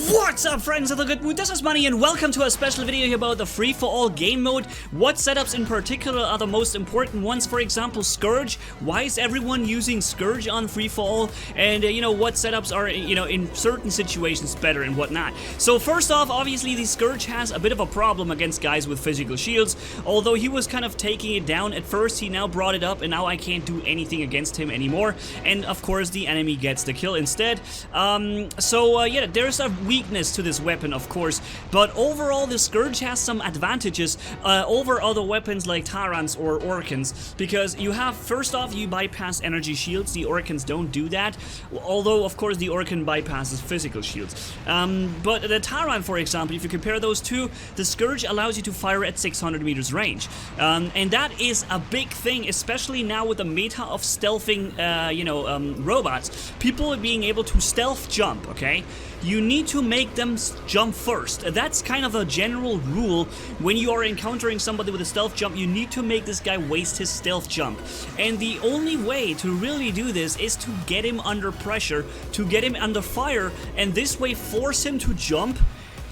What's up, friends of the good mood? This is Manni and welcome to a special video here about the free-for-all game mode. What setups in particular are the most important ones? For example, Scourge. Why is everyone using Scourge on free-for-all? And what setups are in certain situations better and whatnot. So first off, obviously the Scourge has a bit of a problem against guys with physical shields. Although he was kind of taking it down at first, he now brought it up and now I can't do anything against him anymore. And of course the enemy gets the kill instead. Yeah, there's a weakness to this weapon, of course, but overall the Scourge has some advantages over other weapons like Tyrants or Orkans, because you have, first off, you bypass energy shields. The Orkans don't do that, although of course the Orkan bypasses physical shields. But the Tyrant, for example, if you compare those two, the Scourge allows you to fire at 600 meters range, and that is a big thing, especially now with the meta of stealthing robots. People being able to stealth jump, okay? You need to make them jump first. That's kind of a general rule. When you are encountering somebody with a stealth jump, you need to make this guy waste his stealth jump. And the only way to really do this is to get him under pressure, to get him under fire, and this way force him to jump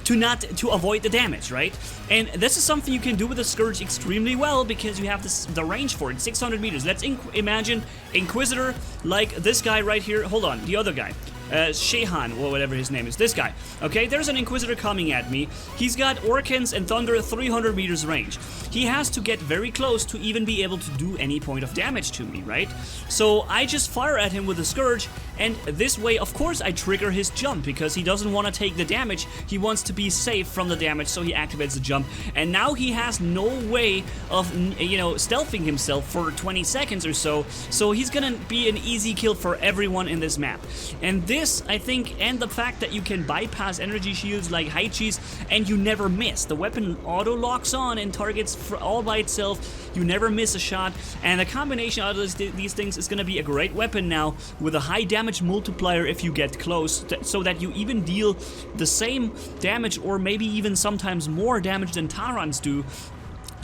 to avoid the damage, right? And this is something you can do with the Scourge extremely well because you have the range for it, 600 meters. Let's imagine Inquisitor like this guy right here. Hold on, the other guy. Shehan, or whatever his name is, this guy. Okay, there's an Inquisitor coming at me. He's got Orkans and Thunder 300 meters range. He has to get very close to even be able to do any point of damage to me, right? So I just fire at him with the Scourge, and this way, of course, I trigger his jump because he doesn't want to take the damage. He wants to be safe from the damage, so he activates the jump. And now he has no way of, stealthing himself for 20 seconds or so. So he's gonna be an easy kill for everyone in this map. And this, I think, and the fact that you can bypass energy shields like Haechis and you never miss. The weapon auto locks on and targets all by itself. You never miss a shot, and the combination of these things is going to be a great weapon now with a high damage multiplier if you get close, so that you even deal the same damage or maybe even sometimes more damage than Tyrants do,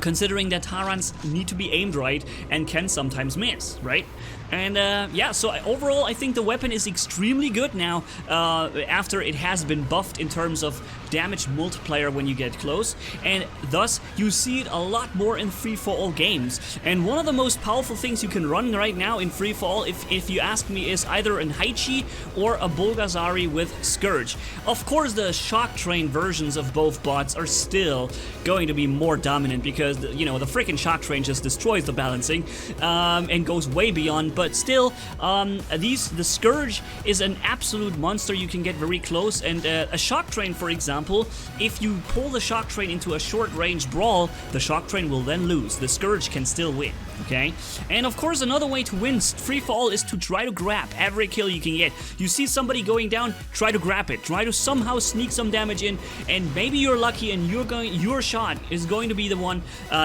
considering that Tyrants need to be aimed right and can sometimes miss, right? And yeah, so overall I think the weapon is extremely good now after it has been buffed in terms of damage multiplier when you get close, and thus you see it a lot more in free-for-all games. And one of the most powerful things you can run right now in free-for-all, if you ask me, is either an Haechis or a Bulgasari with Scourge. Of course the shock train versions of both bots are still going to be more dominant because the freaking shock train just destroys the balancing and goes way beyond. But still, the Scourge is an absolute monster. You can get very close, and a shock train, for example, if you pull the shock train into a short-range brawl, the shock train will then lose. The Scourge can still win, okay? And of course, another way to win free-for-all is to try to grab every kill you can get. You see somebody going down, try to grab it. Try to somehow sneak some damage in, and maybe you're lucky and your shot is going to be the one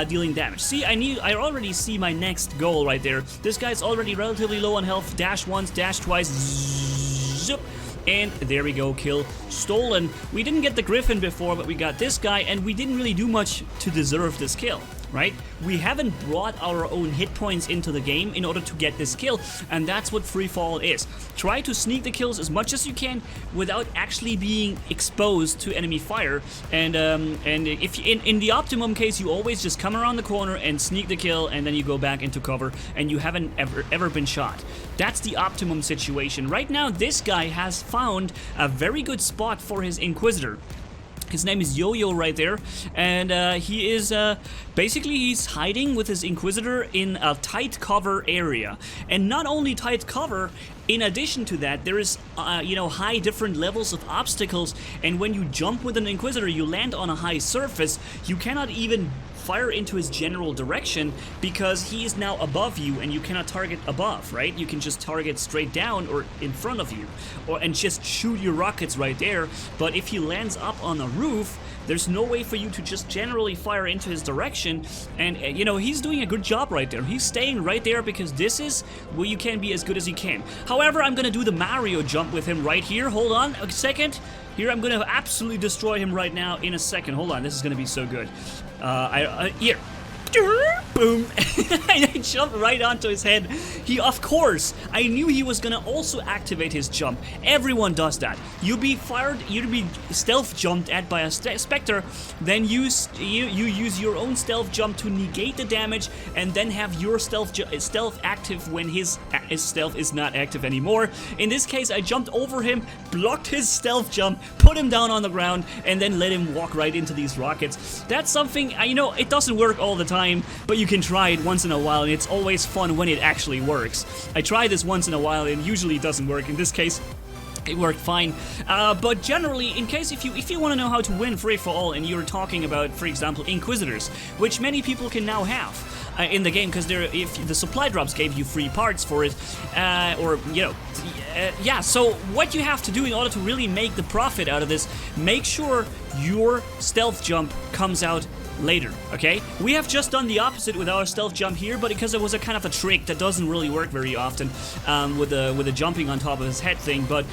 dealing damage. See, I already see my next goal right there. This guy's already relatively low on health. Dash once, dash twice, zip. And there we go, kill stolen. We didn't get the Griffin before, but we got this guy, and we didn't really do much to deserve this kill, right? We haven't brought our own hit points into the game in order to get this kill, and that's what free-for-all is. Try to sneak the kills as much as you can without actually being exposed to enemy fire, and if in the optimum case, you always just come around the corner and sneak the kill, and then you go back into cover, and you haven't ever been shot. That's the optimum situation. Right now, this guy has found a very good spot for his Inquisitor. His name is Yo-Yo right there, and he is basically he's hiding with his Inquisitor in a tight cover area. And not only tight cover, in addition to that, there is high different levels of obstacles, and when you jump with an Inquisitor, you land on a high surface. You cannot even fire into his general direction because he is now above you and you cannot target above, right? You can just target straight down or in front of you, and just shoot your rockets right there. But if he lands up on a roof, there's no way for you to just generally fire into his direction, and he's doing a good job right there. He's staying right there because this is where you can be as good as you can. However, I'm gonna do the Mario jump with him right here. Hold on a second. Here, I'm gonna absolutely destroy him right now in a second. Hold on, this is gonna be so good. Here. Boom. And I jumped right onto his head. He, of course, I knew he was gonna also activate his jump. Everyone does that. You'd be stealth jumped at by a Spectre, then you use your own stealth jump to negate the damage, and then have your stealth active when his stealth is not active anymore. In this case, I jumped over him, blocked his stealth jump, put him down on the ground, and then let him walk right into these rockets. That's something, you know, it doesn't work all the time, but you can try it once in a while, and it's always fun when it actually works. I try this once in a while, and usually it doesn't work. In this case, it worked fine, but generally, in case if you want to know how to win free for all, and you're talking about, for example, Inquisitors, which many people can now have in the game, because if the supply drops gave you free parts for it, or you know, yeah. So what you have to do in order to really make the profit out of this, make sure your stealth jump comes out later, okay? We have just done the opposite with our stealth jump here, but because it was a kind of a trick that doesn't really work very often with the jumping on top of his head thing, but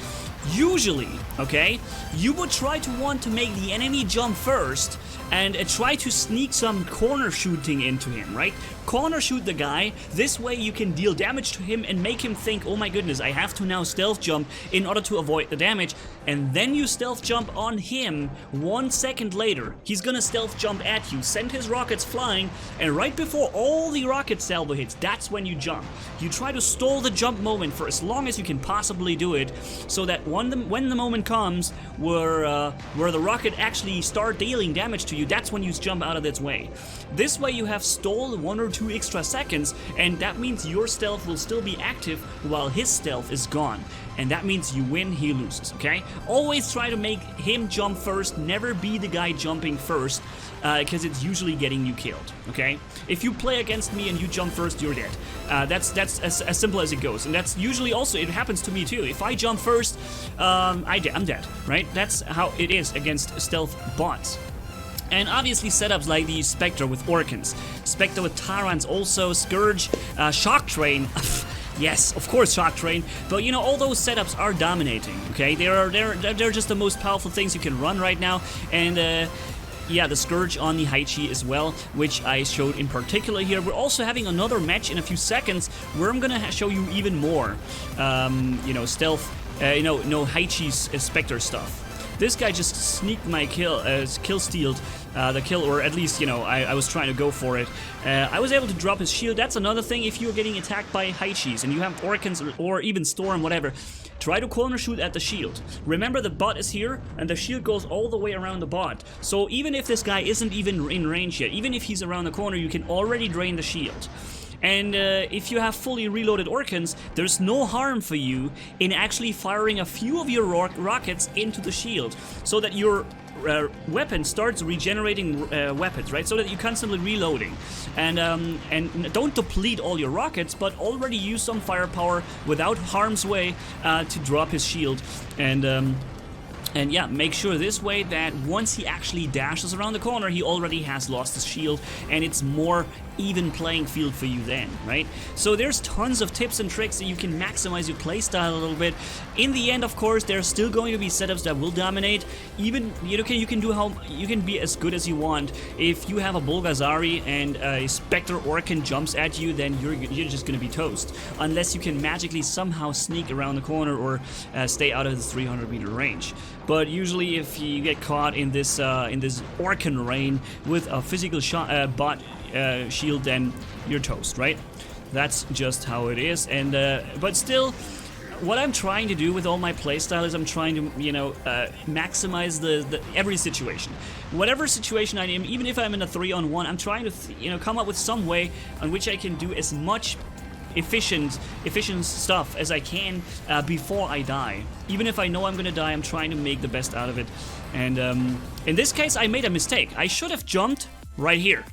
usually, okay, you would try to want to make the enemy jump first and try to sneak some corner shooting into him, right? Corner shoot the guy, this way you can deal damage to him and make him think, oh my goodness, I have to now stealth jump in order to avoid the damage, and then you stealth jump on him 1 second later. He's gonna stealth jump at you, send his rockets flying, and right before all the rocket salvo hits, that's when you jump. You try to stall the jump moment for as long as you can possibly do it, so that when the moment comes where the rocket actually start dealing damage to you, that's when you jump out of its way. This way you have stalled 1 or 2 extra seconds, and that means your stealth will still be active while his stealth is gone. And that means you win, he loses, okay? Always try to make him jump first, never be the guy jumping first, because it's usually getting you killed, okay? If you play against me and you jump first, you're dead. That's as simple as it goes, and that's usually also, it happens to me too. If I jump first, I'm dead, right? That's how it is against stealth bots. And obviously setups like the Spectre with Orkans, Spectre with Tyrants also, Scourge, Shock Train. Yes, of course, Shock Train, but you know, all those setups are dominating, okay? They're just the most powerful things you can run right now, and yeah, the Scourge on the Haechis as well, which I showed in particular here. We're also having another match in a few seconds where I'm gonna show you even more, you know, stealth, no Haechis Spectre stuff. This guy just sneaked my kill stealed the kill, or at least, you know, I was trying to go for it. I was able to drop his shield. That's another thing. If you're getting attacked by Haechis and you have Orkans or even Storm, whatever, try to corner shoot at the shield. Remember, the bot is here and the shield goes all the way around the bot. So even if this guy isn't even in range yet, even if he's around the corner, you can already drain the shield. And if you have fully reloaded Orkans, there's no harm for you in actually firing a few of your rockets into the shield, so that your weapon starts regenerating weapons, right? So that you're constantly reloading. And don't deplete all your rockets, but already use some firepower without harm's way to drop his shield. And yeah, make sure this way that once he actually dashes around the corner, he already has lost his shield, and it's more even playing field for you then, right? So there's tons of tips and tricks that you can maximize your playstyle a little bit. In the end, of course, there's still going to be setups that will dominate. Even you can be as good as you want. If you have a Bulgasari and a Spectre Orkan jumps at you, then you're just gonna be toast, unless you can magically somehow sneak around the corner or stay out of the 300-meter range. But usually, if you get caught in this Orkan rain with a physical bot shield, then you're toast, right? That's just how it is. And but still, what I'm trying to do with all my playstyle is I'm trying to, you know, maximize the every situation. Whatever situation I am, even if I'm in a 3-on-1, I'm trying to, you know, come up with some way on which I can do as much efficient stuff as I can before I die. Even if I know I'm gonna die, I'm trying to make the best out of it. And in this case, I made a mistake. I should have jumped right here.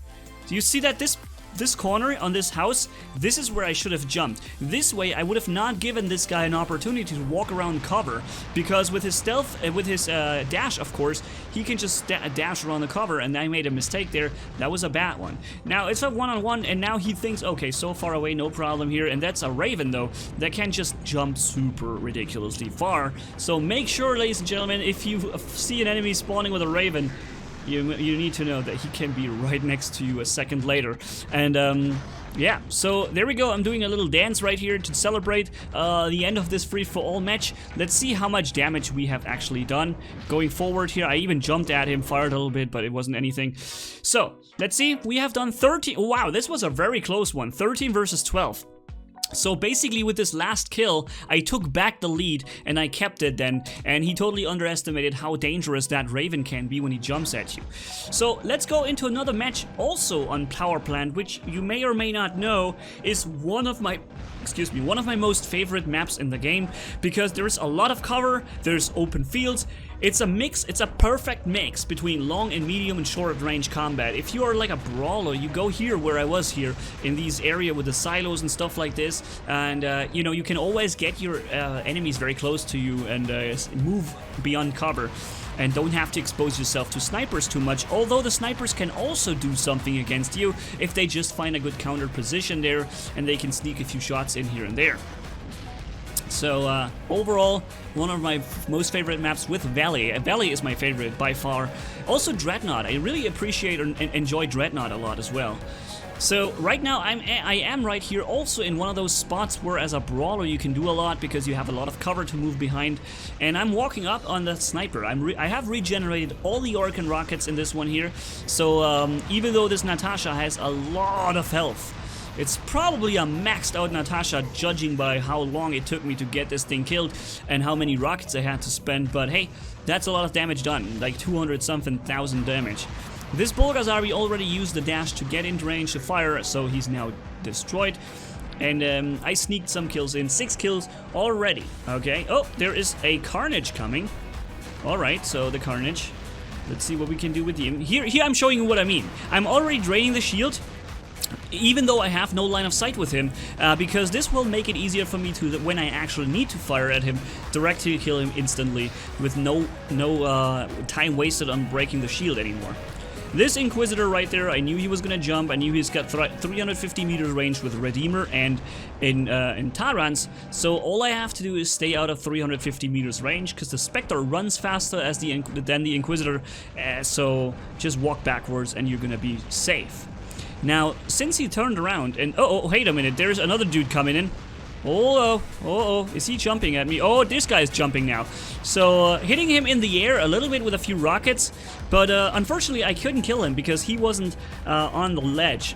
Do you see that this corner on this house, this is where I should have jumped. This way I would have not given this guy an opportunity to walk around cover, because with his stealth, with his dash, of course, he can just dash around the cover, and I made a mistake there. That was a bad one. Now it's a 1-on-1, and now he thinks, okay, so far away, no problem here, and that's a Raven, though, that can just jump super ridiculously far. So make sure, ladies and gentlemen, if you see an enemy spawning with a Raven, you need to know that he can be right next to you a second later. And yeah, so there we go. I'm doing a little dance right here to celebrate the end of this free-for-all match. Let's see how much damage we have actually done going forward here. I even jumped at him, fired a little bit, but it wasn't anything. So, let's see. We have done 13. Wow, this was a very close one. 13 versus 12. So basically with this last kill, I took back the lead and I kept it then, and he totally underestimated how dangerous that Raven can be when he jumps at you. So let's go into another match also on Power Plant, which you may or may not know is one of my most favorite maps in the game, because there's a lot of cover, there's open fields. It's a mix, it's a perfect mix between long and medium and short range combat. If you are like a brawler, you go here where I was here, in these area with the silos and stuff like this, and you know, you can always get your enemies very close to you and move beyond cover, and don't have to expose yourself to snipers too much, although the snipers can also do something against you if they just find a good counter position there and they can sneak a few shots in here and there. So overall, one of my most favorite maps with Valley. Valley is my favorite by far. Also Dreadnought. I really appreciate and enjoy Dreadnought a lot as well. So right now I am right here also in one of those spots where as a brawler you can do a lot because you have a lot of cover to move behind, and I'm walking up on the sniper. I have regenerated all the Orkan rockets in this one here, so even though this Natasha has a lot of health, it's probably a maxed out Natasha judging by how long it took me to get this thing killed and how many rockets I had to spend, but hey, that's a lot of damage done, like 200 something thousand damage. This Bulgasari already used the dash to get into range to fire, so he's now destroyed. And I sneaked some kills in, 6 kills already, okay? Oh, there is a Carnage coming. Alright, so the Carnage. Let's see what we can do with him. Here I'm showing you what I mean. I'm already draining the shield, even though I have no line of sight with him, because this will make it easier for me to, when I actually need to fire at him, directly kill him instantly with no time wasted on breaking the shield anymore. This Inquisitor right there, I knew he was gonna jump. I knew he's got 350 meters range with Redeemer and in Tyrants, so all I have to do is stay out of 350 meters range, because the Spectre runs faster as than the Inquisitor, so just walk backwards and you're gonna be safe. Now, since he turned around and... Oh, wait a minute, there's another dude coming in. Oh, is he jumping at me? Oh, this guy's jumping now. So, hitting him in the air a little bit with a few rockets, but unfortunately I couldn't kill him because he wasn't on the ledge.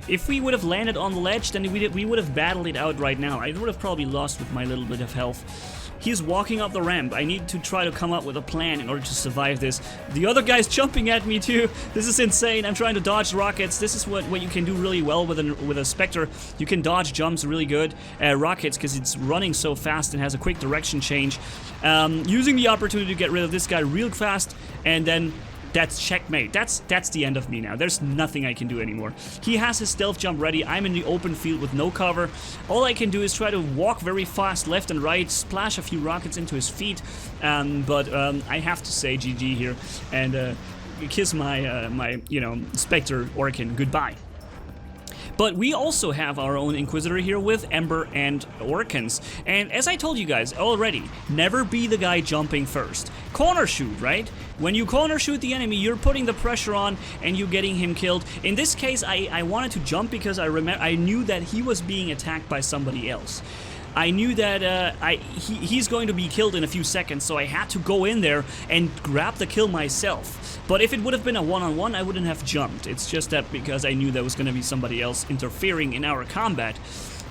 If we would have landed on the ledge, then we would have battled it out right now. I would have probably lost with my little bit of health. He's walking up the ramp. I need to try to come up with a plan in order to survive this. The other guy's jumping at me too. This is insane. I'm trying to dodge rockets. This is what you can do really well with a Spectre. You can dodge jumps really good. Rockets, because it's running so fast and has a quick direction change. Using the opportunity to get rid of this guy real fast, and then that's checkmate. That's the end of me now. There's nothing I can do anymore. He has his stealth jump ready. I'm in the open field with no cover. All I can do is try to walk very fast left and right, splash a few rockets into his feet, but I have to say GG here and kiss my Spectre Orkan goodbye. But we also have our own Inquisitor here with Ember and Orkans. And as I told you guys already, never be the guy jumping first. Corner shoot, right? When you corner shoot the enemy, you're putting the pressure on and you're getting him killed. In this case, I wanted to jump because I knew that he was being attacked by somebody else. I knew that he's going to be killed in a few seconds, so I had to go in there and grab the kill myself. But if it would have been a one-on-one, I wouldn't have jumped. It's just that because I knew there was going to be somebody else interfering in our combat.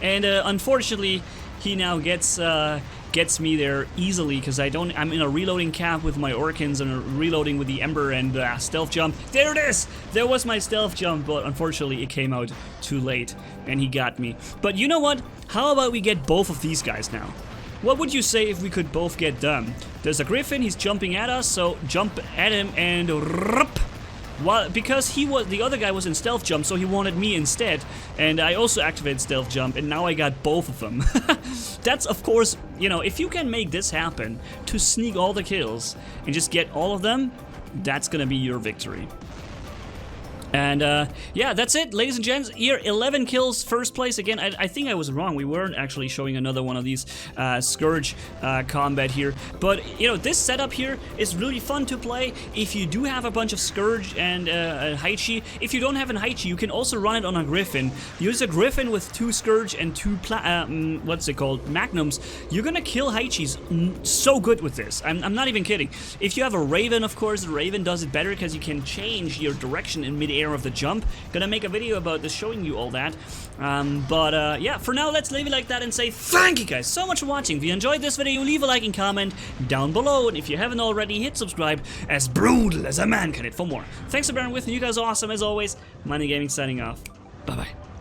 And unfortunately, he now gets me there easily because I'm in a reloading cap with my Orkans and reloading with the Ember and stealth jump. There it is! There was my stealth jump, but unfortunately it came out too late and he got me. But you know what? How about we get both of these guys now? What would you say if we could both get them? There's a Griffin, he's jumping at us, so jump at him and well, because the other guy was in stealth jump, so he wanted me instead, and I also activated stealth jump, and now I got both of them. That's, of course, if you can make this happen, to sneak all the kills and just get all of them, that's gonna be your victory. And yeah, that's it, ladies and gents. Here, 11 kills, first place. Again, I think I was wrong. We weren't actually showing another one of these Scourge combat here. But, you know, this setup here is really fun to play if you do have a bunch of Scourge and a Haechis. If you don't have an Haechis, you can also run it on a Griffin. Use a Griffin with 2 Scourge and 2 what's it called? Magnums. You're gonna kill Haechis so good with this. I'm not even kidding. If you have a Raven, of course, the Raven does it better because you can change your direction in mid-air of the jump. Gonna make a video about this showing you all that. Yeah, for now, let's leave it like that and say thank you guys so much for watching. If you enjoyed this video, leave a like and comment down below. And if you haven't already, hit subscribe, as brutal as a man can hit for more. Thanks for bearing with me. You guys are awesome as always. Manni-Gaming signing off. Bye-bye.